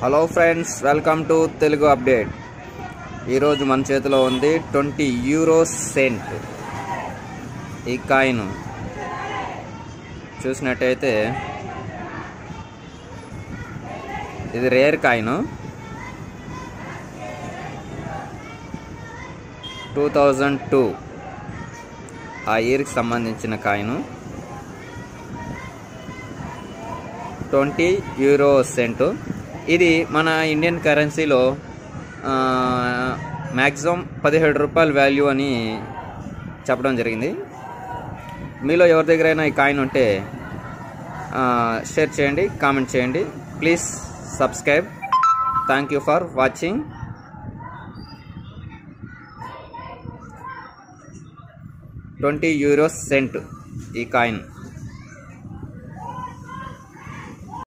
Hello friends, welcome to Telugu update. ఈరోజు మన చేతిలో ఉంది 20 యూరో సెంట్. ఈ కాయిన్ చూసినట్టయితే ఇది రేర్ కాయిన్. 2002 ఆ ఇయర్కి సంబంధించిన కాయిన్. 20 euro scent. ఇది మన ఇండియన్ కరెన్సీలో మ్యాక్సిమం 17 రూపాయల వాల్యూ అని చెప్పడం జరిగింది. మీలో ఎవరి దగ్గరైనా ఈ కాయిన్ ఉంటే షేర్ చేయండి, కామెంట్ చేయండి. Please subscribe. Thank you for watching. 20 euro cent ఈ కాయిన్.